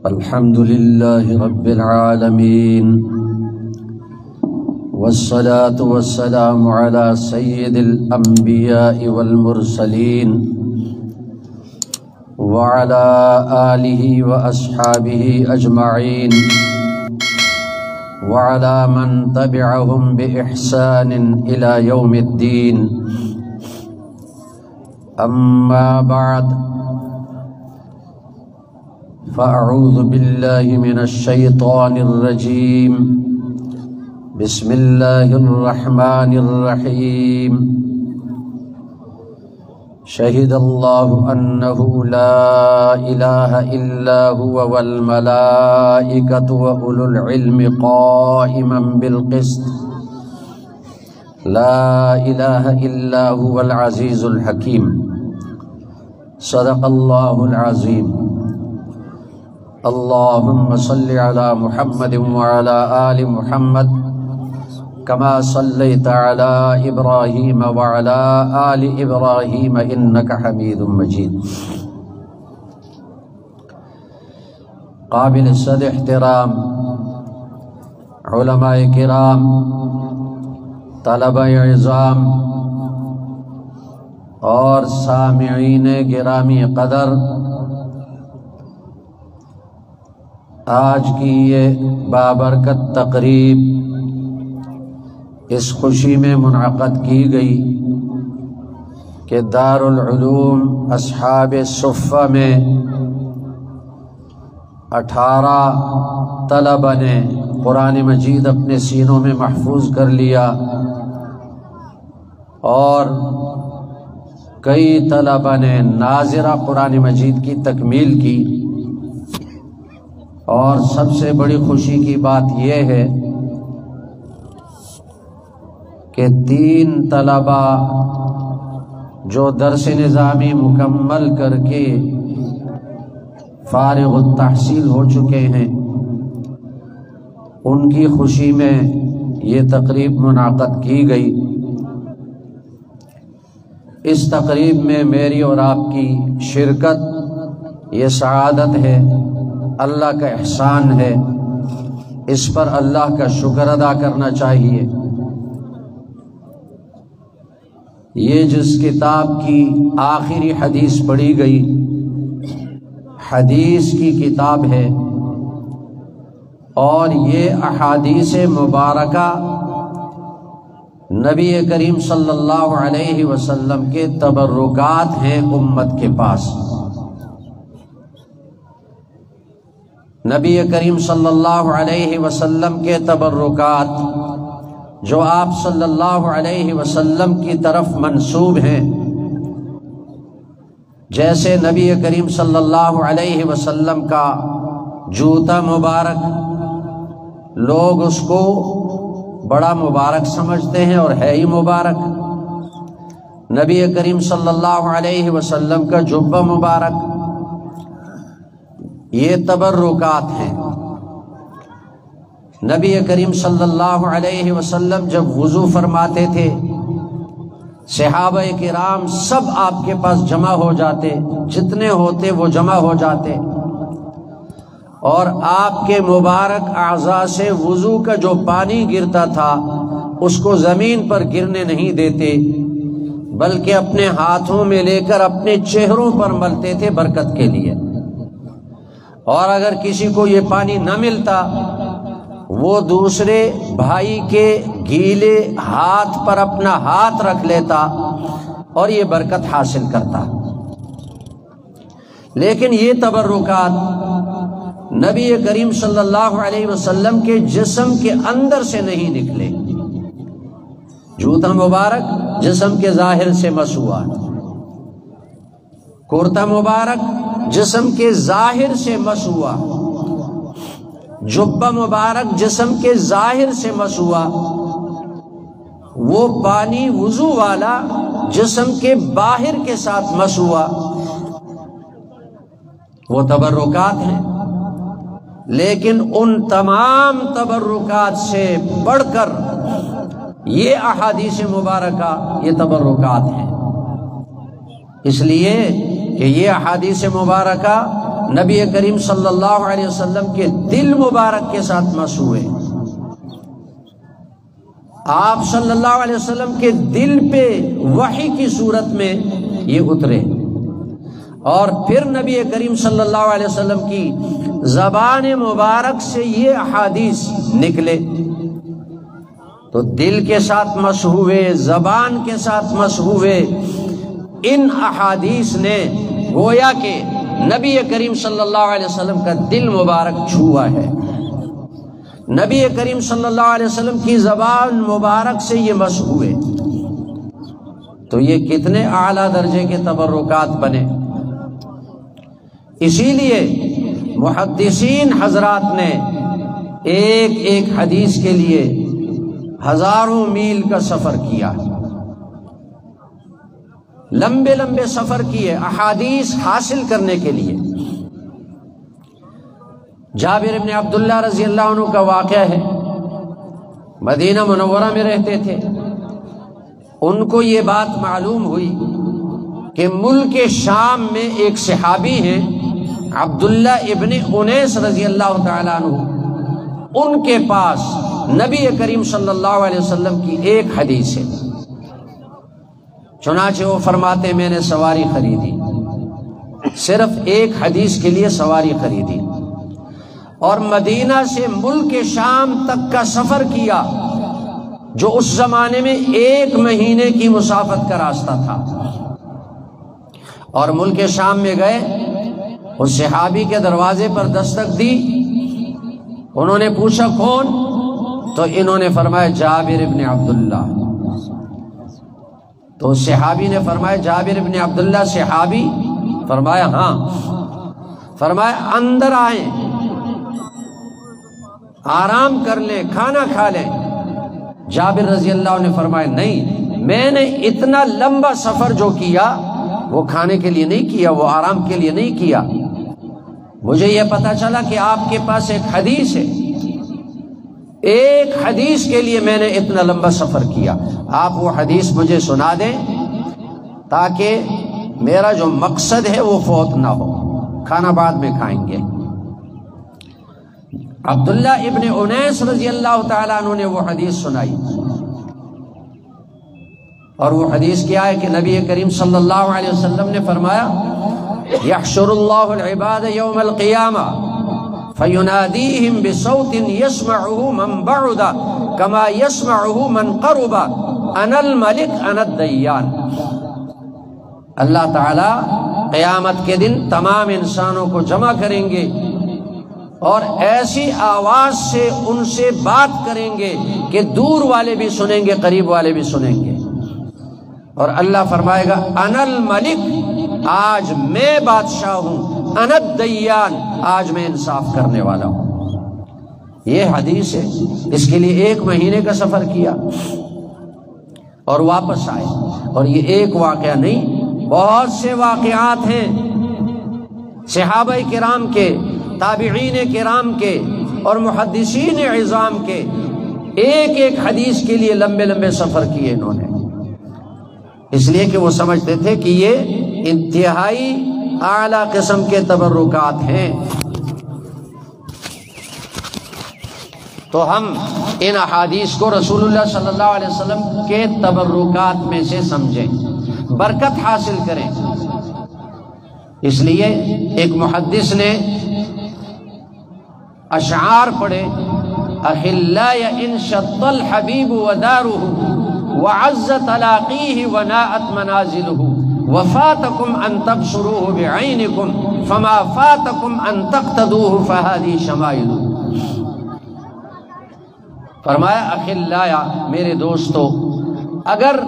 الحمد لله رب العالمين والصلاة والسلام على سيد الأنبياء والمرسلين وعلى آله وأصحابه أجمعين وعلى من تبعهم بإحسان إلى يوم الدين. أما بعد، فأعوذ بالله من الشيطان الرجيم. بسم الله الرحمن الرحيم. شهد الله أنه لا إله إلا هو والملائكة وأولو العلم قائما بالقسط. لا إله إلا هو العزيز الحكيم. صدق الله العظيم. اللهم صل على محمد وعلى آل محمد كما صليت على إبراهيم وعلى آل إبراهيم إنك حميد مجيد. قابل صد احترام علماء کرام، طلبہ اعظام اور سامعین گرامی قدر، آج کی یہ بابرکت تقریب اس خوشی میں منعقد کی گئی کہ دارالعلوم اصحاب صفہ میں 18 طلبہ نے قرآن مجید اپنے سینوں میں محفوظ کر لیا اور کئی طلبہ نے ناظرہ قرآن مجید کی تکمیل کی۔ اور سب سے بڑی خوشی کی بات یہ ہے کہ 3 طلبہ جو درس نظامی مکمل کر کے فارغ التحصیل ہو چکے ہیں، ان کی خوشی میں یہ تقریب منعقد کی گئی۔ اس تقریب میں میری اور آپ کی شرکت یہ سعادت ہے، اللہ کا احسان ہے، اس پر اللہ کا شکر ادا کرنا چاہیے۔ یہ جس کتاب کی آخری حدیث پڑھی گئی، حدیث کی کتاب ہے، اور یہ احادیث مبارکہ نبی کریم صلی اللہ علیہ وسلم کے تبرکات ہیں امت کے پاس۔ نبی کریم صلی اللہ علیہ وسلم کے تبرکات جو آپ صلی اللہ علیہ وسلم کی طرف منسوب ہیں، جیسے نبی کریم صلی اللہ علیہ وسلم کا جوتا مبارک، لوگ اس کو بڑا مبارک سمجھتے ہیں اور ہے ہی مبارک۔ نبی کریم صلی اللہ علیہ وسلم کا جبہ مبارک، یہ تبرکات ہیں۔ نبی کریم صلی اللہ علیہ وسلم جب وضو فرماتے تھے، صحابہ کرام سب آپ کے پاس جمع ہو جاتے، جتنے ہوتے وہ جمع ہو جاتے، اور آپ کے مبارک اعضاء سے وضو کا جو پانی گرتا تھا اس کو زمین پر گرنے نہیں دیتے، بلکہ اپنے ہاتھوں میں لے کر اپنے چہروں پر ملتے تھے برکت کے لیے۔ اور اگر کسی کو یہ پانی نہ ملتا، وہ دوسرے بھائی کے گیلے ہاتھ پر اپنا ہاتھ رکھ لیتا اور یہ برکت حاصل کرتا۔ لیکن یہ تبرکات نبی کریم صلی اللہ علیہ وسلم کے جسم کے اندر سے نہیں نکلے۔ جوتا مبارک جسم کے ظاہر سے مسوا، کرتا مبارک جسم کے ظاہر سے مسوا، جبہ مبارک جسم کے ظاہر سے مسوا، وہ پانی وضو والا جسم کے باہر کے ساتھ مسوا، وہ تبرکات ہیں۔ لیکن ان تمام تبرکات سے بڑھ کر یہ احادیث مبارکہ یہ تبرکات ہیں، اس لیے کہ یہ احادیث مبارکہ نبی کریم صلی اللہ علیہ وسلم کے دل مبارک کے ساتھ مس ہوئے۔ آپ صلی اللہ علیہ وسلم کے دل پہ وحی کی صورت میں یہ اترے، اور پھر نبی کریم صلی اللہ علیہ وسلم کی زبان مبارک سے یہ احادیث نکلے۔ تو دل کے ساتھ مس ہوئے، زبان کے ساتھ مس ہوئے، ان احادیث نے گویا کہ نبی کریم صلی اللہ علیہ وسلم کا دل مبارک چھوا ہے۔ نبی کریم صلی اللہ علیہ وسلم کی زبان مبارک سے یہ مس ہوئے، تو یہ کتنے اعلیٰ درجے کے تبرکات بنے۔ اسی لیے محدثین حضرات نے ایک ایک حدیث کے لیے ہزاروں میل کا سفر کیا، لمبے لمبے سفر کیے احادیث حاصل کرنے کے لیے۔ جابر بن عبداللہ رضی اللہ عنہ کا واقعہ ہے، مدینہ منورہ میں رہتے تھے۔ ان کو یہ بات معلوم ہوئی کہ ملک شام میں ایک صحابی ہیں عبداللہ ابن انیس رضی اللہ تعالیٰ عنہ، ان کے پاس نبی کریم صلی اللہ علیہ وسلم کی ایک حدیث ہے۔ چنانچہ وہ فرماتے میں نے سواری خریدی، صرف ایک حدیث کے لیے سواری خریدی، اور مدینہ سے ملک شام تک کا سفر کیا، جو اس زمانے میں 1 مہینے کی مسافت کا راستہ تھا۔ اور ملک شام میں گئے، اس صحابی کے دروازے پر دستک دی، انہوں نے پوچھا کون؟ تو انہوں نے فرمایا جابر ابن عبداللہ۔ تو صحابی نے فرمایا جابر ابن عبداللہ صحابی؟ فرمایا ہاں۔ فرمایا اندر آئیں، آرام کر لیں، کھانا کھا لیں۔ جابر رضی اللہ عنہ نے فرمایا نہیں، میں نے اتنا لمبا سفر جو کیا وہ کھانے کے لیے نہیں کیا، وہ آرام کے لیے نہیں کیا، مجھے یہ پتا چلا کہ آپ کے پاس ایک حدیث ہے، ایک حدیث کے لیے میں نے اتنا لمبا سفر کیا، آپ وہ حدیث مجھے سنا دیں تاکہ میرا جو مقصد ہے وہ فوت نہ ہو، کھانا بعد میں کھائیں گے۔ عبداللہ ابن انیس رضی اللہ تعالیٰ عنہ نے وہ حدیث سنائی، اور وہ حدیث کیا ہے کہ نبی کریم صلی اللہ علیہ وسلم نے فرمایا یحشر اللہ العباد یوم القیامہ فینادیہم بصوت یسمعہ من بعد کما یسمعہ من قرب انا الملک انا الدیان۔ اللہ تعالیٰ قیامت کے دن تمام انسانوں کو جمع کریں گے اور ایسی آواز سے ان سے بات کریں گے کہ دور والے بھی سنیں گے، قریب والے بھی سنیں گے، اور اللہ فرمائے گا انا الملک، آج میں بادشاہ ہوں، انا الدیان، آج میں انصاف کرنے والا ہوں۔ یہ حدیث ہے، اس کے لیے 1 مہینے کا سفر کیا اور واپس آئے۔ اور یہ ایک واقعہ نہیں، بہت سے واقعات ہیں صحابہ کرام کے، تابعین کرام کے اور محدثین عظام کے، ایک ایک حدیث کے لیے لمبے لمبے سفر کیے انہوں نے، اس لیے کہ وہ سمجھتے تھے کہ یہ انتہائی اعلیٰ قسم کے تبرکات ہیں۔ تو ہم ان احادیث کو رسول اللہ صلی اللہ علیہ وسلم کے تبرکات میں سے سمجھیں، برکت حاصل کریں۔ اس لیے ایک محدث نے اشعار پڑھے، اخلاء ان شط الحبیب ودارہ وعز تلاقیہ وناءت منازلہ وفاتکم ان تبصروہ بعینکم فما فاتکم ان تقتدوہ فہذی شمائل۔ فرمایا اخلاء، میرے دوستو، اگر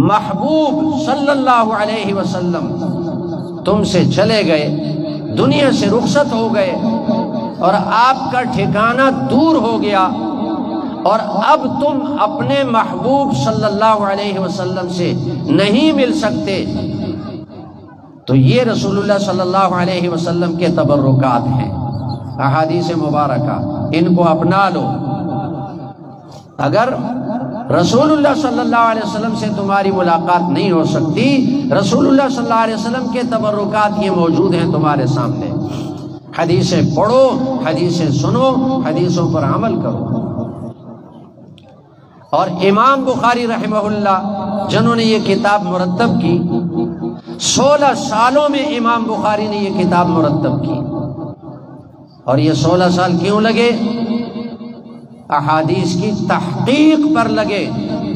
محبوب صلی اللہ علیہ وسلم تم سے چلے گئے، دنیا سے رخصت ہو گئے اور آپ کا ٹھکانہ دور ہو گیا، اور اب تم اپنے محبوب صلی اللہ علیہ وسلم سے نہیں مل سکتے، تو یہ رسول اللہ صلی اللہ علیہ وسلم کے تبرکات ہیں، احادیث مبارکہ، ان کو اپنا لو۔ اگر رسول اللہ صلی اللہ علیہ وسلم سے تمہاری ملاقات نہیں ہو سکتی، رسول اللہ صلی اللہ علیہ وسلم کے تبرکات یہ موجود ہیں تمہارے سامنے، حدیثیں پڑھو، حدیثیں سنو، حدیثوں پر عمل کرو۔ اور امام بخاری رحمہ اللہ جنہوں نے یہ کتاب مرتب کی، 16 سالوں میں امام بخاری نے یہ کتاب مرتب کی۔ اور یہ 16 سال کیوں لگے؟ احادیث کی تحقیق پر لگے۔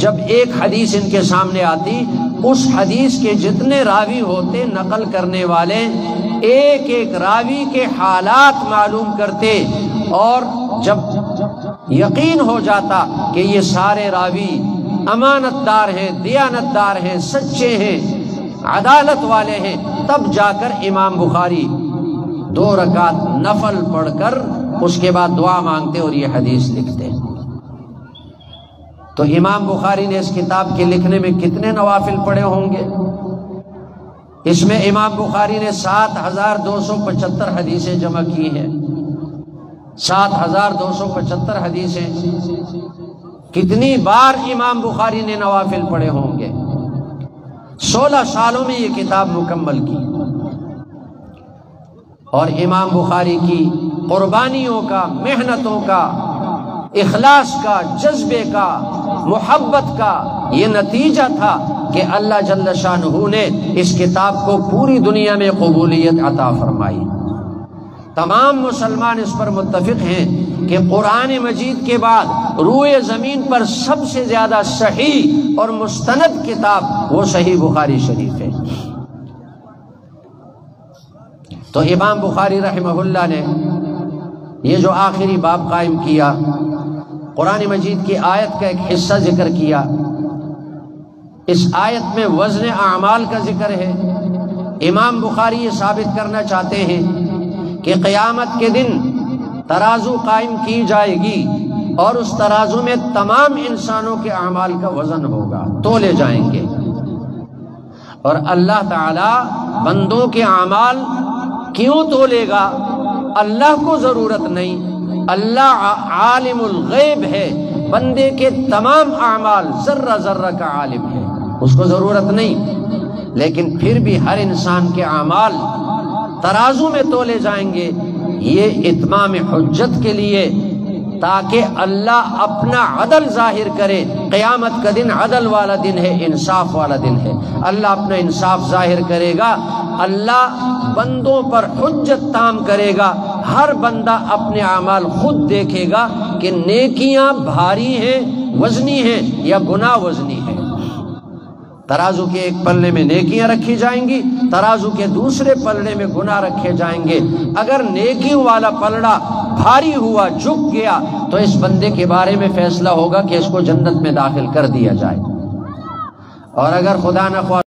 جب ایک حدیث ان کے سامنے آتی، اس حدیث کے جتنے راوی ہوتے نقل کرنے والے، ایک ایک راوی کے حالات معلوم کرتے، اور جب یقین ہو جاتا کہ یہ سارے راوی امانت دار ہیں، دیانت دار ہیں، سچے ہیں، عدالت والے ہیں، تب جا کر امام بخاری 2 رکعت نفل پڑھ کر اس کے بعد دعا مانگتے اور یہ حدیث لکھتے۔ تو امام بخاری نے اس کتاب کے لکھنے میں کتنے نوافل پڑھے ہوں گے؟ اس میں امام بخاری نے 7275 حدیثیں جمع کی ہیں۔ 7275 حدیثیں، کتنی بار امام بخاری نے نوافل پڑھے ہوں گے؟ 16 سالوں میں یہ کتاب مکمل کی۔ اور امام بخاری کی قربانیوں کا، محنتوں کا، اخلاص کا، جذبے کا، محبت کا یہ نتیجہ تھا کہ اللہ جل شانہ نے اس کتاب کو پوری دنیا میں قبولیت عطا فرمائی۔ تمام مسلمان اس پر متفق ہیں کہ قرآن مجید کے بعد روئے زمین پر سب سے زیادہ صحیح اور مستند کتاب وہ صحیح بخاری شریف ہے۔ تو امام بخاری رحمہ اللہ نے یہ جو آخری باب قائم کیا، قرآن مجید کی آیت کا ایک حصہ ذکر کیا۔ اس آیت میں وزن اعمال کا ذکر ہے۔ امام بخاری یہ ثابت کرنا چاہتے ہیں کہ قیامت کے دن ترازو قائم کی جائے گی، اور اس ترازو میں تمام انسانوں کے اعمال کا وزن ہوگا، تولے جائیں گے، اور اللہ تعالی بندوں کے اعمال کیوں تولے گا؟ اللہ کو ضرورت نہیں، اللہ عالم الغیب ہے، بندے کے تمام اعمال ذرہ ذرہ کا عالم ہے، اس کو ضرورت نہیں، لیکن پھر بھی ہر انسان کے اعمال ترازو میں تولے جائیں گے، یہ اتمام حجت کے لیے، تاکہ اللہ اپنا عدل ظاہر کرے۔ قیامت کا دن عدل والا دن ہے، انصاف والا دن ہے، اللہ اپنا انصاف ظاہر کرے گا، اللہ بندوں پر حجت تام کرے گا، ہر بندہ اپنے اعمال خود دیکھے گا کہ نیکیاں بھاری ہیں، وزنی ہیں، یا گناہ وزنی ہیں۔ ترازو کے ایک پلڑے میں نیکیاں رکھی جائیں گی، ترازو کے دوسرے پلڑے میں گناہ رکھے جائیں گے۔ اگر نیکیوں والا پلڑا بھاری ہوا، جھک گیا، تو اس بندے کے بارے میں فیصلہ ہوگا کہ اس کو جنت میں داخل کر دیا جائے، اور اگر خدا نخواستہ